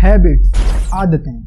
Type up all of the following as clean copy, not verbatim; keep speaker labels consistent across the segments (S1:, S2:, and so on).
S1: Habits, आदतें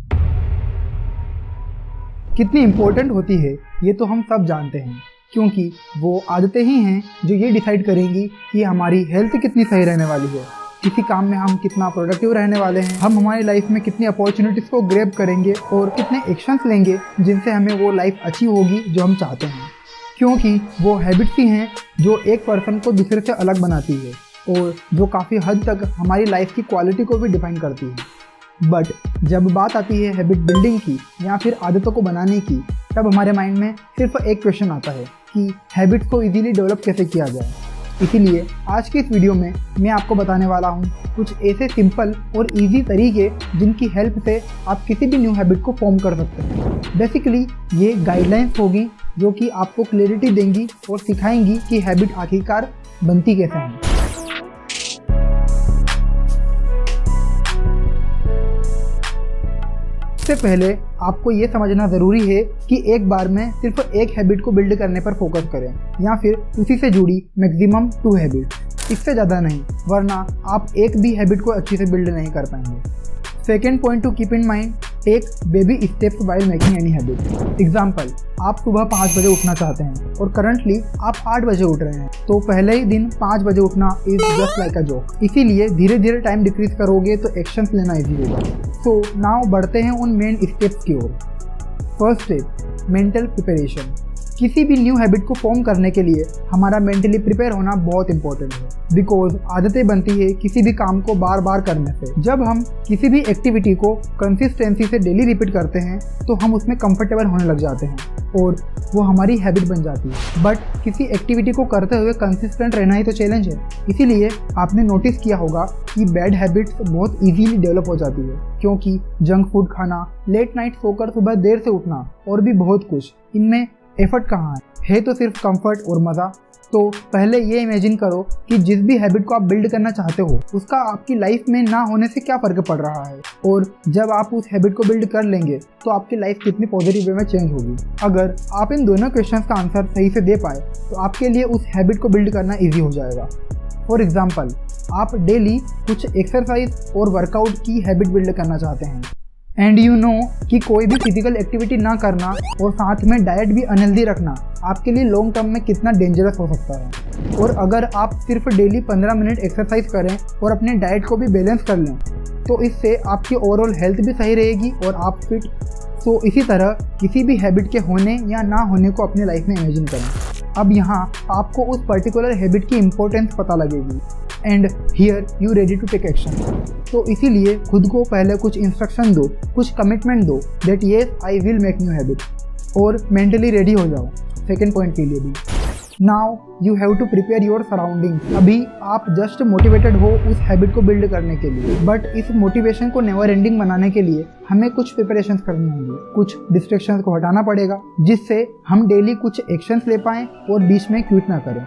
S1: कितनी important होती है ये तो हम सब जानते हैं, क्योंकि वो आदतें ही हैं जो ये डिसाइड करेंगी कि हमारी हेल्थ कितनी सही रहने वाली है, किसी काम में हम कितना प्रोडक्टिव रहने वाले हैं, हम हमारी लाइफ में कितनी अपॉर्चुनिटीज़ को ग्रैब करेंगे और कितने एक्शंस लेंगे जिनसे हमें वो लाइफ अचीव होगी जो हम चाहते हैं। क्योंकि वो हैबिट्स ही हैं जो एक पर्सन को दूसरे से अलग बनाती है और जो काफ़ी हद तक हमारी लाइफ की क्वालिटी को भी डिफाइन करती है। बट जब बात आती है हैबिट बिल्डिंग की या फिर आदतों को बनाने की, तब हमारे माइंड में सिर्फ एक क्वेश्चन आता है कि हैबिट्स को इजीली डेवलप कैसे किया जाए। इसीलिए आज की इस वीडियो में मैं आपको बताने वाला हूँ कुछ ऐसे सिंपल और इजी तरीके जिनकी हेल्प से आप किसी भी न्यू हैबिट को फॉर्म कर सकते हैं। बेसिकली ये गाइडलाइंस होगी जो कि आपको क्लैरिटी देंगी और सिखाएंगी कि हैबिट आखिरकार बनती कैसे है। इससे पहले आपको ये समझना ज़रूरी है कि एक बार में सिर्फ एक हैबिट को बिल्ड करने पर फोकस करें या फिर उसी से जुड़ी मैक्सिमम 2 हैबिट, इससे ज़्यादा नहीं, वरना आप एक भी हैबिट को अच्छी से बिल्ड नहीं कर पाएंगे। Second point to keep in mind, take baby steps while making any habit. Example, आप सुबह 5 बजे उठना चाहते हैं और करंटली आप 8 बजे उठ रहे हैं, तो पहले ही दिन 5 बजे उठना is just like a joke. इसीलिए धीरे धीरे टाइम डिक्रीज करोगे तो एक्शंस लेना इजी होगा। सो नाउ बढ़ते हैं उन मेन स्टेप्स की ओर। First step, mental preparation. किसी भी न्यू हैबिट को फॉर्म करने के लिए हमारा मेंटली प्रिपेयर होना बहुत इंपॉर्टेंट है, बिकॉज आदतें बनती है किसी भी काम को बार बार करने से। जब हम किसी भी एक्टिविटी को कंसिस्टेंसी से डेली रिपीट करते हैं तो हम उसमें कंफर्टेबल होने लग जाते हैं और वो हमारी हैबिट बन जाती है। बट किसी एक्टिविटी को करते हुए कंसिस्टेंट रहना ही तो चैलेंज है। इसीलिए आपने नोटिस किया होगा कि बैड हैबिट्स बहुत इजीली डेवलप हो जाती है, क्योंकि जंक फूड खाना, लेट नाइट सोकर सुबह देर से उठना और भी बहुत कुछ, इनमें एफर्ट कहाँ है तो सिर्फ कंफर्ट और मज़ा। तो पहले ये इमेजिन करो कि जिस भी हैबिट को आप बिल्ड करना चाहते हो उसका आपकी लाइफ में ना होने से क्या फ़र्क पड़ रहा है, और जब आप उस हैबिट को बिल्ड कर लेंगे तो आपकी लाइफ कितनी पॉजिटिव वे में चेंज होगी। अगर आप इन दोनों क्वेश्चंस का आंसर सही से दे पाए तो आपके लिए उस हैबिट को बिल्ड करना ईजी हो जाएगा। फॉर एग्जाम्पल, आप डेली कुछ एक्सरसाइज और वर्कआउट की हैबिट बिल्ड करना चाहते हैं एंड यू नो कि कोई भी फिजिकल एक्टिविटी ना करना और साथ में डाइट भी अनहेल्दी रखना आपके लिए लॉन्ग टर्म में कितना डेंजरस हो सकता है। और अगर आप सिर्फ डेली 15 मिनट एक्सरसाइज करें और अपने डाइट को भी बैलेंस कर लें तो इससे आपकी ओवरऑल हेल्थ भी सही रहेगी और आप फिट। सो इसी तरह किसी भी हैबिट के होने या ना होने को अपनी लाइफ में इमेजिन करें। अब यहाँ आपको उस पर्टिकुलर हैबिट की इम्पोर्टेंस पता लगेगी and here you ready to take action. तो इसीलिए खुद को पहले कुछ इंस्ट्रक्शन दो, कुछ कमिटमेंट दो that yes I will make new habit, और मेंटली रेडी हो जाओ सेकेंड पॉइंट के लिए भी। Now you have to prepare your surrounding. अभी आप जस्ट मोटिवेटेड हो उस हैबिट को बिल्ड करने के लिए, बट इस मोटिवेशन को नेवर एंडिंग बनाने के लिए हमें कुछ प्रिपरेशंस करनी होंगी, कुछ डिस्ट्रैक्शंस को हटाना पड़ेगा जिससे हम डेली कुछ एक्शंस ले पाएँ और बीच में क्विट ना करें।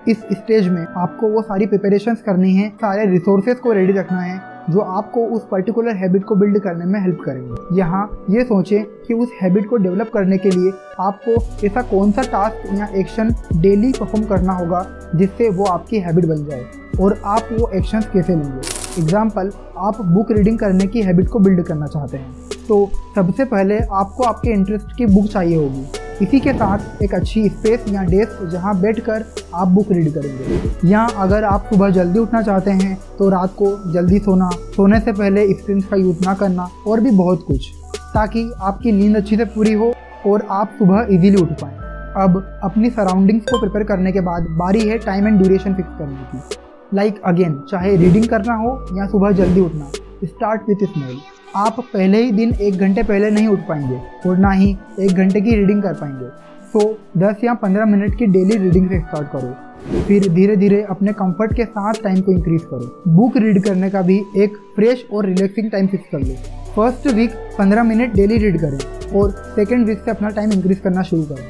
S1: इस स्टेज में आपको वो सारी प्रिपरेशंस करनी है, सारे रिसोर्सेज को रेडी रखना है जो आपको उस पर्टिकुलर हैबिट को बिल्ड करने में हेल्प करेंगे। यहाँ ये सोचें कि उस हैबिट को डेवलप करने के लिए आपको ऐसा कौन सा टास्क या एक्शन डेली परफॉर्म करना होगा जिससे वो आपकी हैबिट बन जाए, और आप वो एक्शंस कैसे लेंगे। एग्जाम्पल, आप बुक रीडिंग करने की हैबिट को बिल्ड करना चाहते हैं तो सबसे पहले आपको आपके इंटरेस्ट की बुक चाहिए होगी। इसी के साथ एक अच्छी स्पेस या डेस्क जहां बैठकर आप बुक रीड करेंगे। या अगर आप सुबह जल्दी उठना चाहते हैं तो रात को जल्दी सोना, सोने से पहले स्क्रीन का यूज़ ना करना और भी बहुत कुछ, ताकि आपकी नींद अच्छी से पूरी हो और आप सुबह इजीली उठ पाएँ। अब अपनी सराउंडिंग्स को प्रिपेयर करने के बाद बारी है टाइम एंड ड्यूरेशन फिक्स करने की। लाइक अगेन, चाहे रीडिंग करना हो या सुबह जल्दी उठना, स्टार्ट विथ स्मॉल। आप पहले ही दिन 1 घंटे पहले नहीं उठ पाएंगे और ना ही 1 घंटे की रीडिंग कर पाएंगे। सो 10 या 15 मिनट की डेली रीडिंग से स्टार्ट करो, फिर धीरे धीरे अपने कंफर्ट के साथ टाइम को इंक्रीज करो। बुक रीड करने का भी एक फ्रेश और रिलैक्सिंग टाइम फिक्स कर लो। First week 15 minute daily read करें और सेकेंड वीक से अपना टाइम इंक्रीज करना शुरू करें।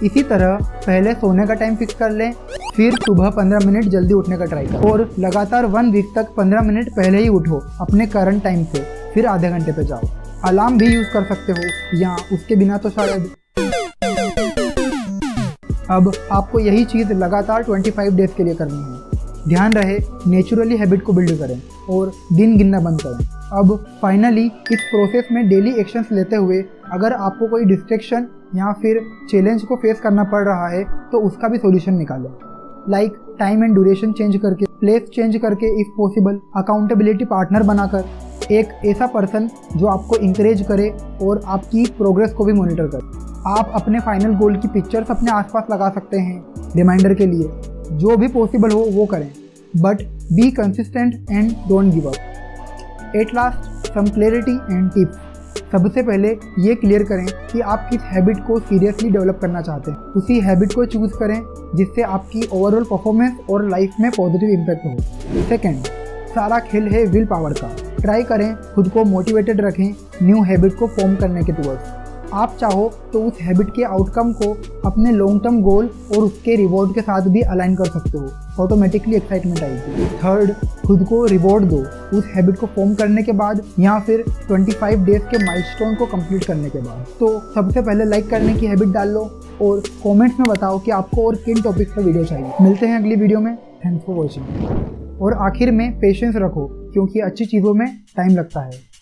S1: इसी तरह पहले सोने का टाइम फिक्स कर लें, फिर सुबह 15 मिनट जल्दी उठने का ट्राई करें और लगातार 1 वीक तक 15 मिनट पहले ही उठो अपने करंट टाइम से, फिर आधे घंटे पे जाओ। अलार्म भी यूज़ कर सकते हो या उसके बिना तो शायद। अब आपको यही चीज़ लगातार 25 डेज के लिए करनी है। ध्यान रहे नेचुरली हैबिट को बिल्ड करें और दिन गिनना बंद करें। अब फाइनली इस प्रोसेस में डेली एक्शंस लेते हुए अगर आपको कोई डिस्ट्रैक्शन या फिर चैलेंज को फेस करना पड़ रहा है तो उसका भी सॉल्यूशन निकालो। Like time and duration change करके, प्लेस चेंज करके, इफ पॉसिबल अकाउंटेबिलिटी पार्टनर बनाकर, एक ऐसा पर्सन जो आपको इंकरेज करे और आपकी प्रोग्रेस को भी मॉनिटर करे। आप अपने फाइनल गोल की पिक्चर्स अपने आसपास लगा सकते हैं रिमाइंडर के लिए। जो भी पॉसिबल हो वो करें, but be consistent and don't give up. At last some clarity and tips. सबसे पहले ये क्लियर करें कि आप किस हैबिट को सीरियसली डेवलप करना चाहते हैं। उसी हैबिट को चूज करें जिससे आपकी ओवरऑल परफॉर्मेंस और लाइफ में पॉजिटिव इम्पैक्ट हो। सेकंड, सारा खेल है विल पावर का। ट्राई करें, खुद को मोटिवेटेड रखें न्यू हैबिट को फॉर्म करने के टुवर्ड्स। आप चाहो तो उस हैबिट के आउटकम को अपने लॉन्ग टर्म गोल और उसके रिवॉर्ड के साथ भी अलाइन कर सकते हो। ऑटोमेटिकली एक्साइटमेंट आएगी। थर्ड, खुद को रिवॉर्ड दो उस हैबिट को फॉर्म करने के बाद या फिर 25 डेज के माइलस्टोन को कंप्लीट करने के बाद। तो सबसे पहले लाइक करने की हैबिट डाल लो और कमेंट्स में बताओ कि आपको और किन टॉपिक्स पर वीडियो चाहिए। मिलते हैं अगली वीडियो में। Thanks for watching. और आखिर में पेशेंस रखो क्योंकि अच्छी चीज़ों में टाइम लगता है।